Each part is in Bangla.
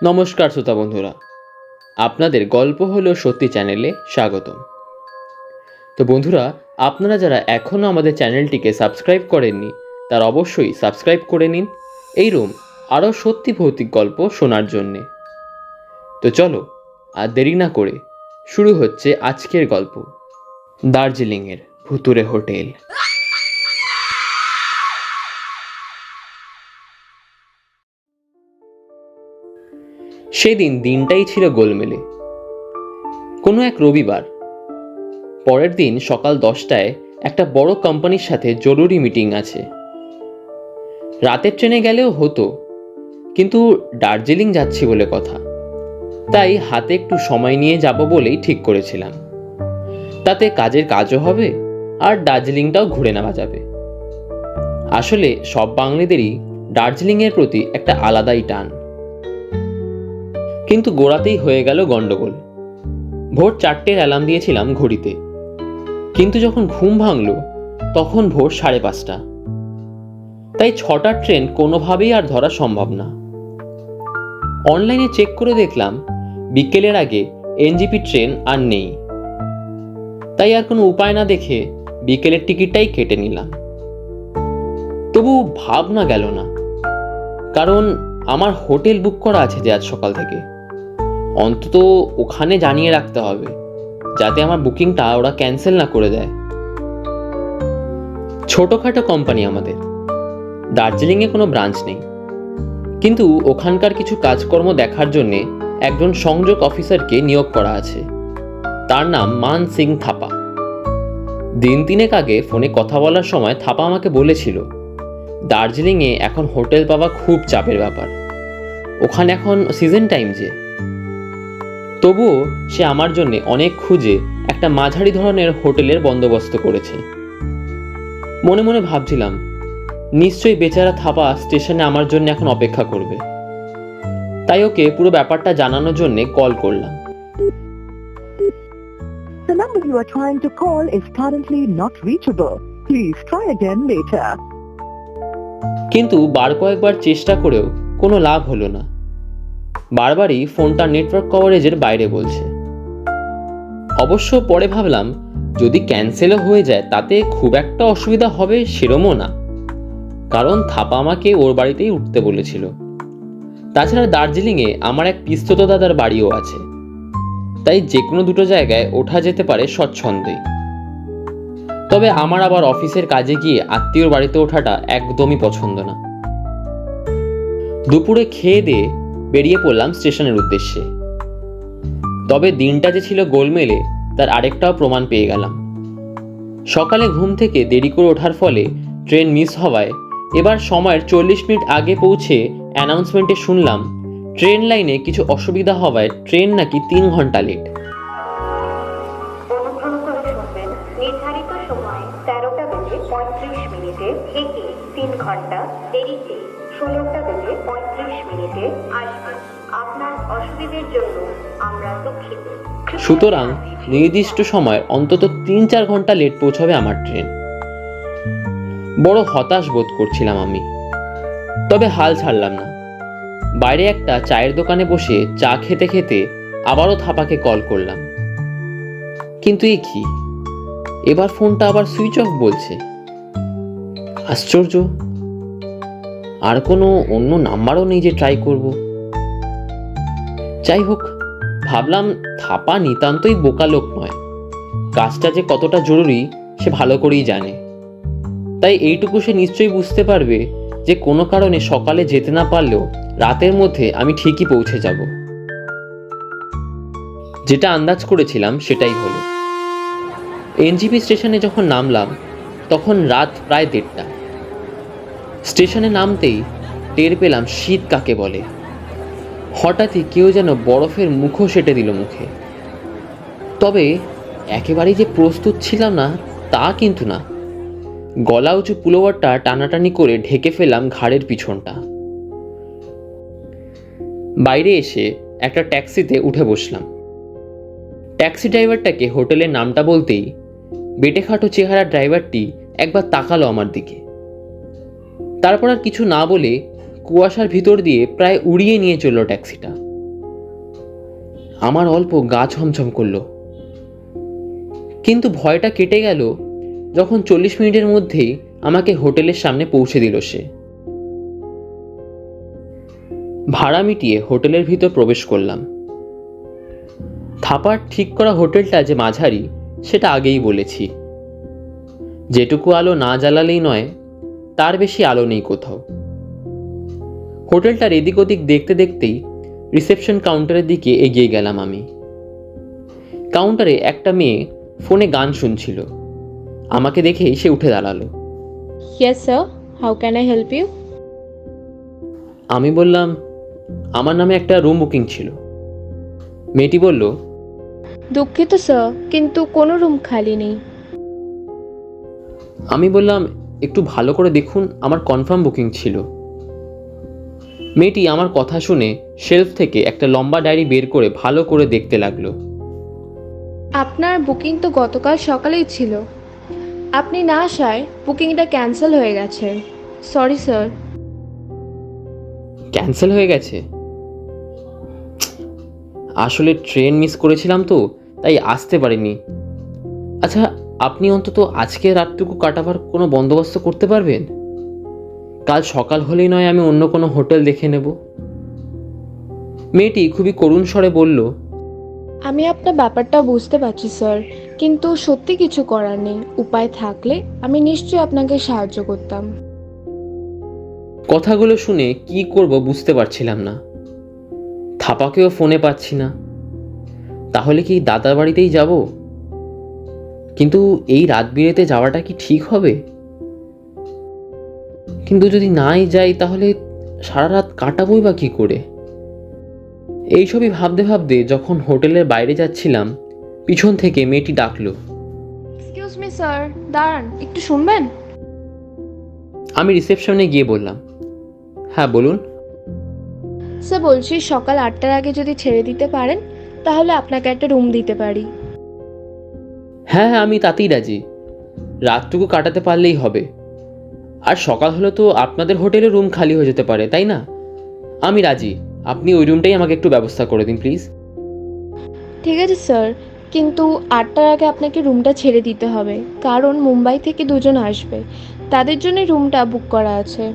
নমস্কার শ্রোতা বন্ধুরা, আপনাদের গল্প হলো সত্যি চ্যানেলে স্বাগতম। তো বন্ধুরা, আপনারা যারা এখনও আমাদের চ্যানেলটিকে সাবস্ক্রাইব করেননি তারা অবশ্যই সাবস্ক্রাইব করে নিন এইরকম আরও সত্যি ভৌতিক গল্প শোনার জন্যে। তো চলো আর দেরি না করে শুরু হচ্ছে আজকের গল্প, দার্জিলিংয়ের ভুতুড়ে হোটেল। সেদিন দিনটাই ছিল গোলমেলে। কোনো এক রবিবার। পরের দিন সকাল 10টায় একটা বড় কোম্পানির সাথে জরুরি মিটিং আছে। রাতের ট্রেনে গেলেও হতো, কিন্তু দার্জিলিং যাচ্ছি বলে কথা, তাই হাতে একটু সময় নিয়ে যাব বলেই ঠিক করেছিলাম। তাতে কাজের কাজও হবে আর দার্জিলিংটাও ঘুরে নেওয়া যাবে। আসলে সব বাঙালিদেরই দার্জিলিংয়ের প্রতি একটা আলাদাই টান। কিন্তু গোড়াতেই হয়ে গেল গন্ডগোল। ভোর 4টের অ্যালার্ম দিয়েছিলাম ঘড়িতে, কিন্তু যখন ঘুম ভাঙল তখন ভোর 5:30। তাই 6টার ট্রেন কোনোভাবেই আর ধরা সম্ভব না। অনলাইনে চেক করে দেখলাম বিকেলের আগে এনজিপি ট্রেন আর নেই। তাই আর কোনো উপায় না দেখে বিকেলের টিকিটটাই কেটে নিলাম। তবু ভাবনা গেল না, কারণ আমার হোটেল বুক করা আছে যে আজ সকাল থেকে। অন্তত ওখানে জানিয়ে রাখতে হবে যাতে আমার বুকিংটা ওরা ক্যান্সেল না করে দেয়। ছোটখাটো কোম্পানি আমাদের, দার্জিলিংয়ে কোনো ব্রাঞ্চ নেই, কিন্তু ওখানকার কিছু কাজকর্ম দেখার জন্যে একজন সংযোগ অফিসারকে নিয়োগ করা আছে। তার নাম মান সিং থাপা। দিন 3 আগে ফোনে কথা বলার সময় থাপা আমাকে বলেছিল দার্জিলিংয়ে এখন হোটেল পাওয়া খুব চাপের ব্যাপার, ওখানে এখন সিজন টাইম যে। তবুও সে আমার জন্য অনেক খুঁজে একটা মাঝারি ধরনের হোটেলের বন্দোবস্ত করেছে। মনে মনে ভাবছিলাম নিশ্চয়ই বেচারা থাপা স্টেশনে আমার জন্য এখন অপেক্ষা করবে। তাই ওকে পুরো ব্যাপারটা জানানোর জন্য কল করলাম। The number you are trying to call is currently not reachable. Please try again later. কিন্তু বার কয়েকবার চেষ্টা করেও কোনো লাভ হলো না। বারবারই ফোনটা নেটওয়ার্ক কভারেজের বাইরে বলছে। অবশ্য পরে ভাবলাম যদি ক্যান্সেলও হয়ে যায় তাতে খুব একটা অসুবিধা হবে সেরমও না, কারণ থাপা আমাকে ওর বাড়িতেই উঠতে বলেছিল। তাছাড়া দার্জিলিংয়ে আমার এক পিস্তত দাদার বাড়িও আছে, তাই যে কোনো দুটো জায়গায় ওঠা যেতে পারে স্বচ্ছন্দেই। তবে আমার আবার অফিসের কাজে গিয়ে আত্মীয়র বাড়িতে ওঠাটা একদমই পছন্দ না। দুপুরে খেয়ে দিয়ে বেরিয়ে পড়লাম স্টেশনের উদ্দেশ্যে। তবে দিনটা যে ছিল গোলমেলে তার আরেকটাও প্রমাণ পেয়ে গেলাম। সকালে ঘুম থেকে দেরি করে ওঠার ফলে ট্রেন মিস হওয়ায় এবার সময়ের 40 মিনিট আগে পৌঁছে অ্যানাউন্সমেন্টে শুনলাম ট্রেন লাইনে কিছু অসুবিধা হওয়ায় ট্রেন নাকি 3 ঘন্টা লেট। অনুগ্রহ করে শুনবেন, নির্ধারিত সময় 13:35 থেকে 3 ঘন্টা দেরিতে 16:35 আসবে। আপনার অসুবিধের জন্য আমরা দুঃখিত। সুতরাং নির্দিষ্ট সময় অন্তত 3-4 ঘন্টা লেট পৌঁছাবে আমার ট্রেন। বড় হতাশ বোধ করছিলাম আমি, তবে হাল ছাড়লাম না। বাইরে একটা চায়ের দোকানে বসে চা খেতে খেতে আবারও থাপাকে কল করলাম, কিন্তু এ কি, এবার ফোনটা আবার সুইচ অফ বলছে। আশ্চর্য, আর কোনো অন্য নাম্বারও নেই যে ট্রাই করব। যাই হোক, ভাবলাম থাপা নিতান্তই বোকা লোক নয়, কাজটা যে কতটা জরুরি সে ভালো করেই জানে। তাই এইটুকু সে নিশ্চয়ই বুঝতে পারবে যে কোনো কারণে সকালে যেতে না পারলেও রাতের মধ্যে আমি ঠিকই পৌঁছে যাব। যেটা আন্দাজ করেছিলাম সেটাই হলো। এনজিপি স্টেশনে যখন নামলাম তখন রাত প্রায় 1:30। স্টেশনে নামতেই টের পেলাম শীত কাকে বলে। হঠাৎই কেউ যেন বরফের মুখও সেটে দিল মুখে। তবে একেবারেই যে প্রস্তুত ছিলাম না তা কিন্তু না। গলা উঁচু পুলোভারটা টানাটানি করে ঢেকে ফেললাম ঘাড়ের পিছনটা। বাইরে এসে একটা ট্যাক্সিতে উঠে বসলাম। ট্যাক্সি ড্রাইভারটাকে হোটেলের নামটা বলতেই বেটেখাটো চেহারা ড্রাইভারটি একবার তাকালো আমার দিকে। তারপর আর কিছু না বলে কুয়াশার ভিতর দিয়ে প্রায় উড়িয়ে নিয়ে চলল ট্যাক্সিটা। আমার অল্প গা ছমছম করলো, কিন্তু ভয়টা কেটে গেল যখন 40 মিনিটের মধ্যেই আমাকে হোটেলের সামনে পৌঁছে দিল সে। ভাড়া মিটিয়ে হোটেলের ভিতর প্রবেশ করলাম। থাপার ঠিক করা হোটেলটা যে মাঝারি সেটা আগেই বলেছি। যেটুকু আলো না জ্বালালেই নয়, তার বেশি আলো নেই কোথাও। হোটেলটার এদিক ওদিক দেখতে দেখতেই রিসেপশন কাউন্টারের দিকে এগিয়ে গেলাম আমি। কাউন্টারে একটা মেয়ে ফোনে গান শুনছিল। আমাকে দেখেই সে উঠে দাঁড়ালো। Yes, sir. How can I help you? আমি বললাম, আমার নামে একটা রুম বুকিং ছিল। মেয়েটি বলল, দুঃখিত স্যার, কিন্তু কোনো রুম খালি নেই। আমি বললাম, একটু ভালো করে দেখুন, আমার কনফার্ম বুকিং ছিল। মেয়েটি আমার কথা শুনে শেলফ থেকে একটা লম্বা ডায়েরি বের করে ভালো করে দেখতে লাগলো। আপনার বুকিং তো গতকাল সকালেই ছিল। আপনি না আসায় বুকিংটা ক্যান্সেল হয়ে গেছে। Sorry sir. ক্যান্সেল হয়ে গেছে? আসলে ট্রেন মিস করেছিলাম তো, তাই আসতে পারিনি। আচ্ছা, আপনি অন্তত আজকে রাতটুকু কাটাবার কোনো বন্দোবস্ত করতে পারবেন? কাল সকাল হলেই নয় আমি অন্য কোনো হোটেল দেখে নেব। মেয়েটি খুবই করুণ স্বরে বলল, আমি আপনার ব্যাপারটা বুঝতে পারছি স্যার, কিন্তু সত্যি কিছু করার নেই। উপায় থাকলে আমি নিশ্চয়ই আপনাকে সাহায্য করতাম। কথাগুলো শুনে কি করব বুঝতে পারছিলাম না। থাপাকেও ফোনে পাচ্ছি না। তাহলে কি দাদার বাড়িতেই যাব? কিন্তু এই রাত বিরেতে যাওয়াটা কি ঠিক হবে? কিন্তু যদি নাই যাই তাহলে সারা রাত কাটাবোই বা কি করে? এইসবই ভাবতে ভাবতে যখন হোটেলের বাইরে যাচ্ছিলাম, পিছন থেকে মেয়েটি ডাকলো। এক্সকিউজ মি স্যার, দাঁড়ান, একটু শুনবেন? আমি রিসেপশনে গিয়ে বললাম, হ্যাঁ বলুন। স্যার বলছি, সকাল 8টার আগে যদি ছেড়ে দিতে পারেন তাহলে আপনাকে একটা রুম দিতে পারি। হ্যাঁ, আমি তাতেই রাজি। রাতটুকু কাটাতে পারলেই হবে। আর সকাল হলে তো আপনাদের হোটেলে রুম খালি হয়ে যেতে পারে, তাই না? আমি রাজি। আপনি ওই রুমটাই আমাকে একটু ব্যবস্থা করে দিন প্লিজ। ঠিক আছে স্যার, কিন্তু 8টার আগে আপনাকে রুমটা ছেড়ে দিতে হবে, কারণ মুম্বাই থেকে দুজন আসবে, তাদের জন্য রুমটা বুক করা আছে।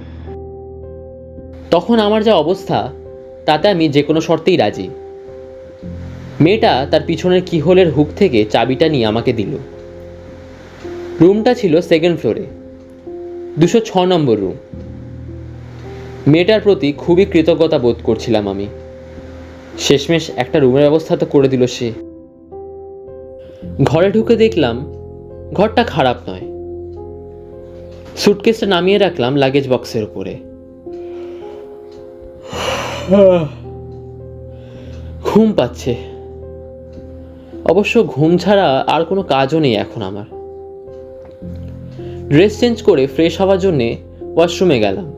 তখন আমার যা অবস্থা, তাতে আমি যে কোনো শর্তেই রাজি। মেয়েটা তার পিছনের কিহোলের হুক থেকে চাবিটা নিয়ে আমাকে দিল। রুমটা ছিল 2nd ফ্লোরে, 206 নম্বর রুম। মেয়েটার প্রতি খুবই কৃতজ্ঞতা বোধ করছিলাম আমি। শেষমেশ একটা রুমের ব্যবস্থা তো করে দিল সে। ঘরে ঢুকে দেখলাম ঘরটা খারাপ নয়। সুটকেসটা নামিয়ে রাখলাম লাগেজ বক্সের উপরে। ঘুম পাচ্ছে। অবশ্য ঘুম ছাড়া আর কোনো কাজও নেই এখন আমার। ড্রেস চেঞ্জ করে ফ্রেশ হওয়ার জন্যে ওয়াশরুমে গেলাম।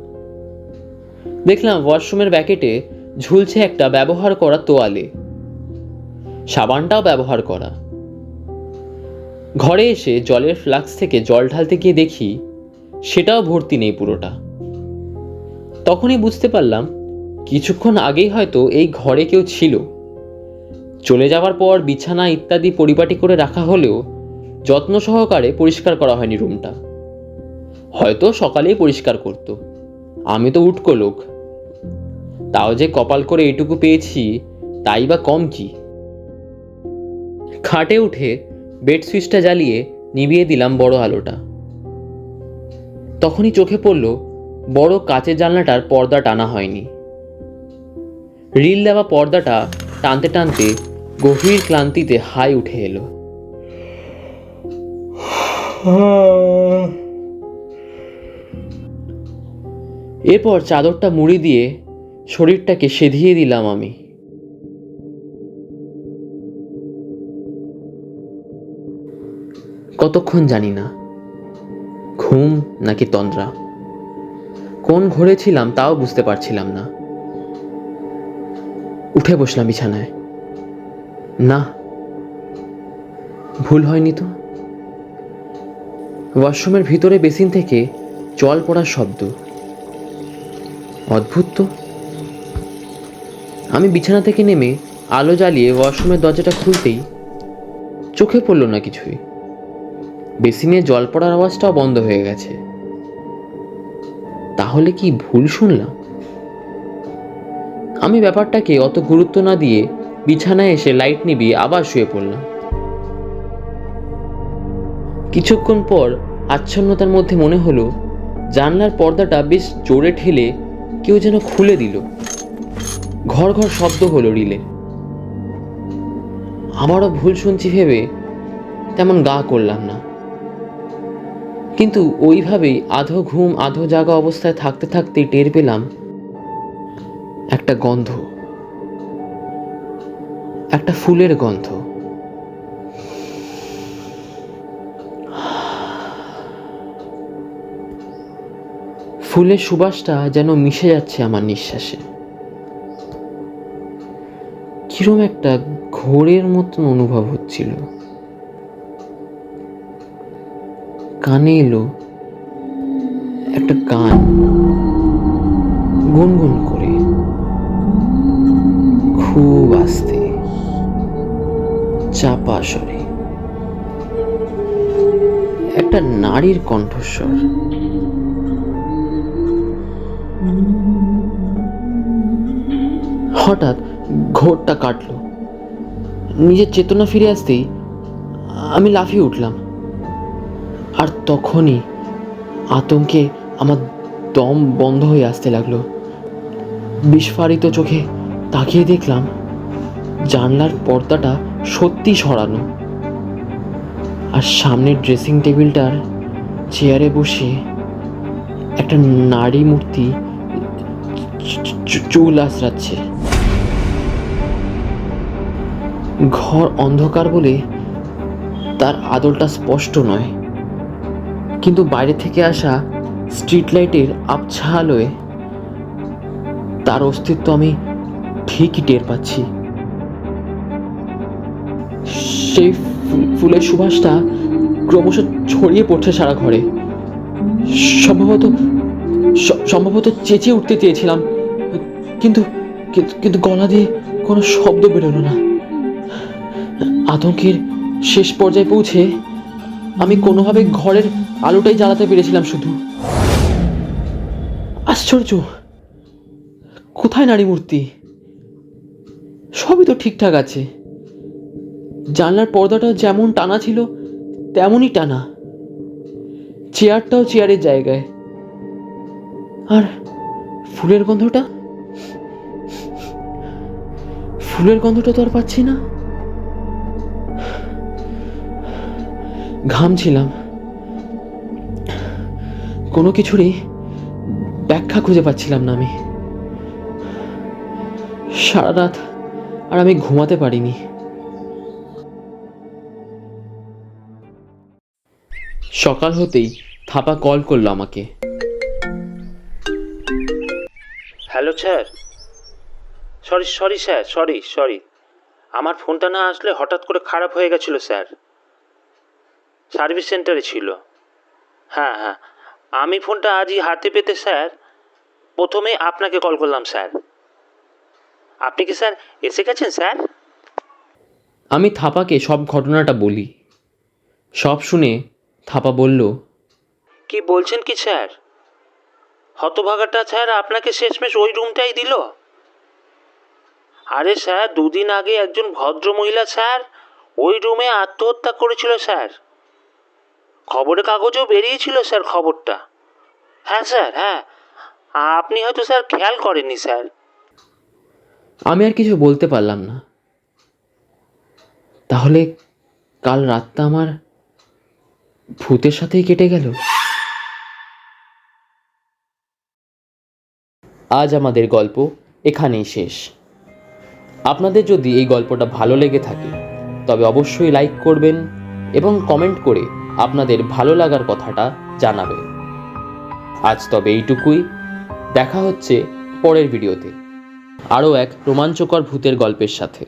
দেখলাম ওয়াশরুমের ব্যাকেটে ঝুলছে একটা ব্যবহার করা তোয়ালে। সাবানটাও ব্যবহার করা। ঘরে এসে জলের ফ্লাক্স থেকে জল ঢালতে গিয়ে দেখি সেটাও ভর্তি নেই পুরোটা। তখনই বুঝতে পারলাম কিছুক্ষণ আগেই হয়তো এই ঘরে কেউ ছিল। চলে যাওয়ার পর বিছানা ইত্যাদি পরিপাটি করে রাখা হলেও যত্ন সহকারে পরিষ্কার করা হয়নি রুমটা। হয়তো সকালেই পরিষ্কার করত। আমি তো উটকো লোক, তাও যে কপাল করে এটুকু পেয়েছি তাই বা কম কি। খাটে উঠে বেড সুইচটা জ্বালিয়ে নিভিয়ে দিলাম বড় আলোটা। তখনই চোখে পড়ল বড় কাচের জানলাটার পর্দা টানা হয়নি। রিল দেওয়া পর্দাটা টানতে টানতে গভীর ক্লান্তিতে হাই উঠে এলো। এরপর চাদরটা মুড়ি দিয়ে শরীরটাকে সেধিয়ে দিলাম আমি। কতক্ষণ জানি না, ঘুম নাকি তন্দ্রা, কোন ঘরে ছিলাম তাও বুঝতে পারছিলাম না। উঠে বসলাম বিছানায়। না, ভুল হয়নি তো। ওয়াশরুমের ভিতরে বেসিন থেকে জল পড়ার শব্দ। অদ্ভুত তো। আমি বিছানা থেকে নেমে আলো জ্বালিয়ে ওয়াশরুমের দরজাটা খুলতেই চোখে পড়ল না কিছুই। বেসিনে জল পড়ার আওয়াজটাও বন্ধ হয়ে গেছে। তাহলে কি ভুল শুনলাম? আমি ব্যাপারটাকে অত গুরুত্ব না দিয়ে বিছানায় এসে লাইট নিভিয়ে আবার শুয়ে পড়লাম। কিছুক্ষণ পর আচ্ছন্নতার মধ্যে মনে হলো জানলার পর্দাটা বেশ জোরে ঠেলে কেউ যেন খুলে দিল। ঘর ঘর শব্দ হলো রিলে। আবারও ভুল শুনছি ভেবে তেমন গা করলাম না, কিন্তু ওইভাবেই আধো ঘুম আধো জাগা অবস্থায় থাকতে থাকতে টের পেলাম একটা গন্ধ, একটা ফুলের গন্ধ। ফুলের সুবাসটা যেন মিশে যাচ্ছে আমার নিঃশ্বাসে। কিরম একটা ঘোরের মতন অনুভব হচ্ছিল। কানে এলো একটা গান, গুনগুন করে, খুব আস্তে, চাপা স্বরে, একটা নারীর কণ্ঠস্বর। হঠাৎ ঘোরটা কাটল। নিজের চেতনা ফিরে আসতেই আমি লাফিয়ে উঠলাম। আর তখনই আতঙ্কে আমার দম বন্ধ হয়ে আসতে লাগলো। বিস্ফারিত চোখে তাকিয়ে দেখলাম জানলার পর্দাটা সত্যি সরানো, আর সামনের ড্রেসিং টেবিলটার চেয়ারে বসে একটা নারী মূর্তি চুল আঁচড়াচ্ছে। ঘর অন্ধকার বলে তার আদলটা স্পষ্ট নয়, কিন্তু বাইরে থেকে আসা স্ট্রিট লাইটের আবছা আলোয় তার অস্তিত্ব আমি ঠিকই টের পাচ্ছি। সেই ফুলের সুবাসটা ক্রমশ ছড়িয়ে পড়ছে সারা ঘরে। সম্ভবত চেঁচিয়ে উঠতে চেয়েছিলাম, কিন্তু কিন্তু গলা দিয়ে কোনো শব্দ বেরোলো না। আতঙ্কের শেষ পর্যায়ে পৌঁছে আমি কোনোভাবে ঘরের আলোটাই জ্বালাতে পেরেছিলাম শুধু। আশ্চর্য, কোথায় নারী মূর্তি? সবই তো ঠিকঠাক আছে। জানলার পর্দাটাও যেমন টানা ছিল তেমনই টানা, চেয়ারটাও চেয়ারের জায়গায়। আর ফুলের গন্ধটা তো আর পাচ্ছি না। ঘামছিলাম, কোনো কিছুরই ব্যাখ্যা খুঁজে পাচ্ছিলাম না আমি। সারা রাত আর আমি ঘুমাতে পারিনি। সকাল হতেই থাপা কল করলো আমাকে। Hello sir, sorry sir, sorry আমার ফোনটা না আসলে হঠাৎ করে খারাপ হয়ে গেছিলো স্যার। সার্ভিস সেন্টারে ছিল। হ্যাঁ, আমি ফোনটা আজই হাতে পেতে স্যার প্রথমে আপনাকে কল করলাম স্যার। আপনি কি স্যার এসে গেছেন স্যার? আমি থাপাকে সব ঘটনাটা বলি। সব শুনে থাপা বলল, কি বলছেন কি স্যার? হতভাগাটা স্যার আপনাকে শেষমেশ ওই রুমটাই দিল? আরে স্যার, 2 দিন আগে একজন ভদ্রমহিলা স্যার ওই রুমে আত্মহত্যা করেছিল স্যার। খবরের কাগজেও বেরিয়েছিল স্যার খবরটা। হ্যাঁ স্যার, হ্যাঁ, আপনি হয়তো স্যার খেয়াল করেননি স্যার। আমি আর কিছু বলতে পারলাম না। তাহলে কাল রাতটা আমার ভূতের সাথেই কেটে গেল। আজ আমাদের গল্প এখানেই শেষ। আপনাদের যদি এই গল্পটা ভালো লেগে থাকে তবে অবশ্যই লাইক করবেন এবং কমেন্ট করে আপনাদের ভালো লাগার কথাটা জানাবেন। আজ তবে এইটুকুই। দেখা হচ্ছে পরের ভিডিওতে আরও এক রোমাঞ্চকর ভূতের গল্পের সাথে।